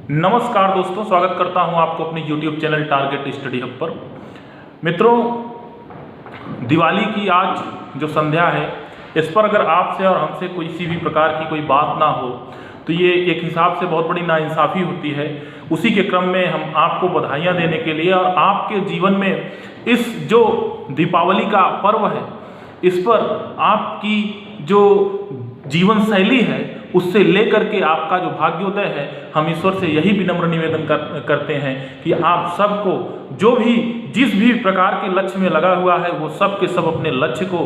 नमस्कार दोस्तों, स्वागत करता हूं आपको अपने YouTube channel target study hub पर। मित्रों, दिवाली की आज जो संध्या है, इस पर अगर आपसे और हमसे किसी भी प्रकार की कोई बात ना हो तो ये एक हिसाब से बहुत बड़ी नाइंसाफ़ी होती है। उसी के क्रम में हम आपको बधाइयाँ देने के लिए और आपके जीवन में इस जो दीपावली का पर्व है, इस पर आपकी जो जीवन शैली है उससे लेकर के आपका जो भाग्योदय है, हम ईश्वर से यही विनम्र निवेदन करते हैं कि आप सबको जो भी जिस भी प्रकार के लक्ष्य में लगा हुआ है वो सब के सब अपने लक्ष्य को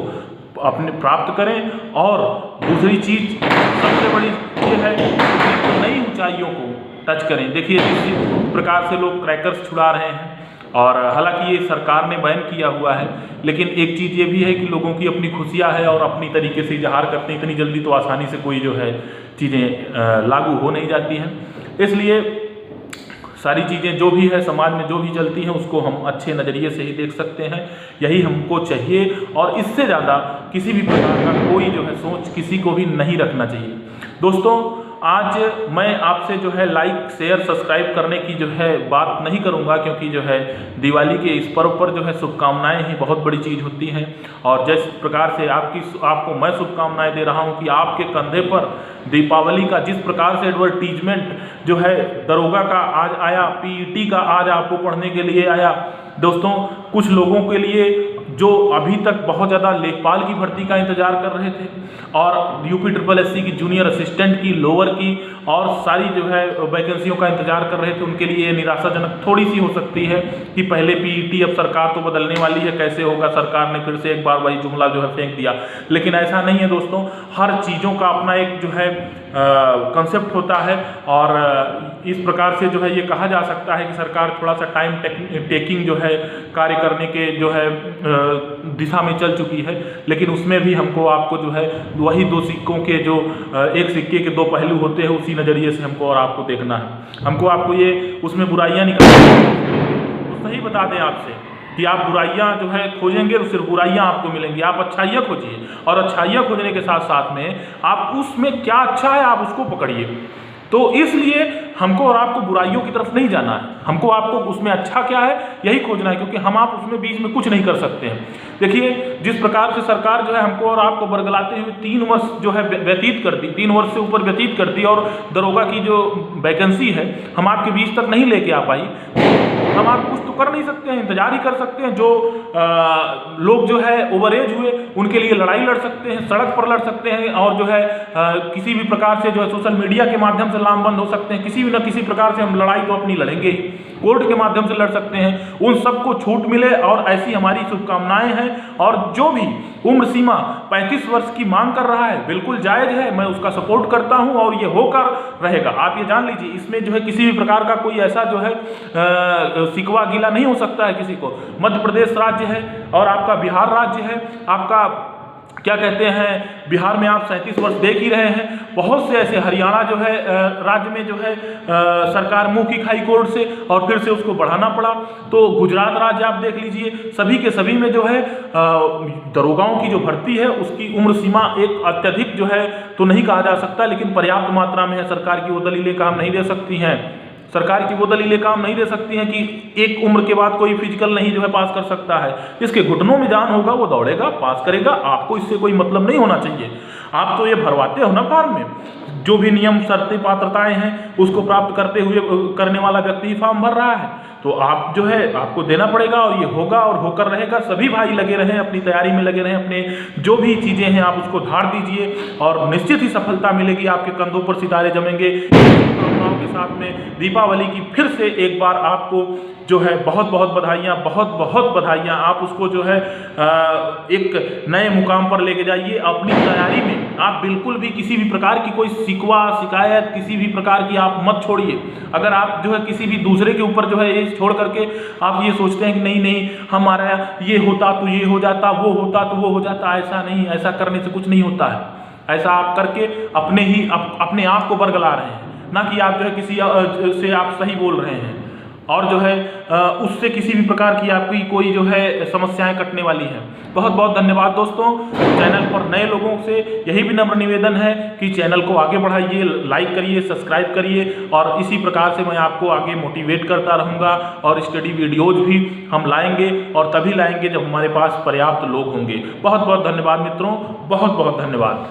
अपने प्राप्त करें। और दूसरी चीज सबसे बड़ी ये है कि नई ऊंचाइयों को टच करें। देखिए, जिस प्रकार से लोग क्रैकर्स छुड़ा रहे हैं, और हालांकि ये सरकार ने बैन किया हुआ है, लेकिन एक चीज़ ये भी है कि लोगों की अपनी खुशियाँ है और अपनी तरीके से इजहार करते हैं। इतनी जल्दी तो आसानी से कोई जो है चीज़ें लागू हो नहीं जाती हैं। इसलिए सारी चीज़ें जो भी है समाज में जो भी चलती हैं उसको हम अच्छे नज़रिए से ही देख सकते हैं, यही हमको चाहिए। और इससे ज़्यादा किसी भी प्रकार का कोई जो है सोच किसी को भी नहीं रखना चाहिए। दोस्तों, आज मैं आपसे जो है लाइक शेयर सब्सक्राइब करने की जो है बात नहीं करूंगा, क्योंकि जो है दिवाली के इस पर्व पर जो है शुभकामनाएं ही बहुत बड़ी चीज़ होती हैं। और जिस प्रकार से आपको मैं शुभकामनाएं दे रहा हूं कि आपके कंधे पर दीपावली का जिस प्रकार से एडवर्टीजमेंट जो है दरोगा का आज आया, पीईटी का आज आपको पढ़ने के लिए आया। दोस्तों, कुछ लोगों के लिए जो अभी तक बहुत ज़्यादा लेखपाल की भर्ती का इंतजार कर रहे थे और यूपी-SSC की जूनियर असिस्टेंट की, लोअर की और सारी जो है वैकेंसियों का इंतजार कर रहे थे, उनके लिए ये निराशाजनक थोड़ी सी हो सकती है कि पहले पीईटी, अब सरकार तो बदलने वाली है, कैसे होगा। सरकार ने फिर से एक बार वही जुमला जो है फेंक दिया, लेकिन ऐसा नहीं है दोस्तों। हर चीज़ों का अपना एक जो है कंसेप्ट होता है, और इस प्रकार से जो है ये कहा जा सकता है कि सरकार थोड़ा सा टाइम टेकिंग जो है कार्य करने के जो है दिशा में चल चुकी है। लेकिन उसमें भी हमको आपको जो है वही दो सिक्कों के जो एक सिक्के के दो पहलू होते हैं, उसी नज़रिए से हमको और आपको देखना है। हमको आपको ये उसमें बुराइयां निकालनी तो सही बता दें आपसे कि आप बुराइयां जो है खोजेंगे तो सिर्फ बुराइयां आपको मिलेंगी। आप अच्छाइयाँ खोजिए, और अच्छाइयाँ खोजने के साथ साथ में आप उसमें क्या अच्छा है आप उसको पकड़िए। तो इसलिए हमको और आपको बुराइयों की तरफ नहीं जाना है, हमको आपको उसमें अच्छा क्या है यही खोजना है, क्योंकि हम आप उसमें बीच में कुछ नहीं कर सकते हैं। देखिए, जिस प्रकार से सरकार जो है हमको और आपको बरगलाते हुए 3 वर्ष जो है व्यतीत कर दी, 3 वर्ष से ऊपर व्यतीत कर दी, और दरोगा की जो वैकेंसी है हम आपके बीच तक नहीं लेके आ पाई। हम आप कुछ तो कर नहीं सकते हैं, इंतजार ही कर सकते हैं। जो लोग जो है ओवर एज हुए उनके लिए लड़ाई लड़ सकते हैं, सड़क पर लड़ सकते हैं, और जो है किसी भी प्रकार से जो है सोशल मीडिया के माध्यम से लामबंद हो सकते हैं। किसी भी न किसी प्रकार से हम लड़ाई तो अपनी लड़ेंगे, कोर्ट के माध्यम से लड़ सकते हैं। उन सबको छूट मिले, और ऐसी हमारी शुभकामनाएं हैं। और जो भी उम्र सीमा 35 वर्ष की मांग कर रहा है, बिल्कुल जायज है, मैं उसका सपोर्ट करता हूं, और ये होकर रहेगा। आप ये जान लीजिए, इसमें जो है किसी भी प्रकार का कोई ऐसा जो है शिकवा गिला नहीं हो सकता है किसी को। मध्य प्रदेश राज्य है और आपका बिहार राज्य है, आपका क्या कहते हैं, बिहार में आप 37 वर्ष देख ही रहे हैं। बहुत से ऐसे, हरियाणा जो है राज्य में जो है सरकार मुंह की खाई कोर्ट से, और फिर से उसको बढ़ाना पड़ा। तो गुजरात राज्य आप देख लीजिए, सभी के सभी में जो है दरोगाओं की जो भर्ती है उसकी उम्र सीमा एक अत्यधिक जो है तो नहीं कहा जा सकता, लेकिन पर्याप्त मात्रा में है। सरकार की वो दलीलें काम नहीं दे सकती हैं, सरकार की वो दलीलें काम नहीं दे सकती हैं कि एक उम्र के बाद कोई फिजिकल नहीं जो है पास कर सकता है। जिसके घुटनों में जान होगा वो दौड़ेगा, पास करेगा। आपको इससे कोई मतलब नहीं होना चाहिए। आप तो ये भरवाते हो ना फॉर्म में, जो भी नियम शर्तें पात्रताएं हैं उसको प्राप्त करने वाला व्यक्ति ही फॉर्म भर रहा है। तो आप जो है आपको देना पड़ेगा, और ये होगा और होकर रहेगा। सभी भाई लगे रहें, अपनी तैयारी में लगे रहें, अपने जो भी चीज़ें हैं आप उसको धार दीजिए, और निश्चित ही सफलता मिलेगी। आपके कंधों पर सितारे जमेंगे। के साथ में दीपावली की फिर से एक बार आपको जो है बहुत बहुत बधाइयाँ, बहुत बहुत बधाइयाँ। आप उसको जो है एक नए मुकाम पर लेके जाइए। अपनी तैयारी में आप बिल्कुल भी किसी भी प्रकार की कोई शिकवा शिकायत किसी भी प्रकार की आप मत छोड़िए। अगर आप जो है किसी भी दूसरे के ऊपर जो है ये छोड़ करके आप ये सोचते हैं कि नहीं नहीं हमारा ये होता तो ये हो जाता, वो होता तो वो हो जाता, ऐसा नहीं, ऐसा करने से कुछ नहीं होता है। ऐसा आप करके अपने आप को बरगला रहे हैं, ना कि आप जो है किसी से आप सही बोल रहे हैं। और जो है उससे किसी भी प्रकार की आपकी कोई जो है समस्याएं कटने वाली हैं। बहुत बहुत धन्यवाद दोस्तों। चैनल पर नए लोगों से यही भी नम्र निवेदन है कि चैनल को आगे बढ़ाइए, लाइक करिए, सब्सक्राइब करिए और इसी प्रकार से मैं आपको आगे मोटिवेट करता रहूँगा और स्टडी वीडियोज भी हम लाएंगे और तभी लाएंगे जब हमारे पास पर्याप्त लोग होंगे। बहुत बहुत धन्यवाद मित्रों, बहुत बहुत धन्यवाद।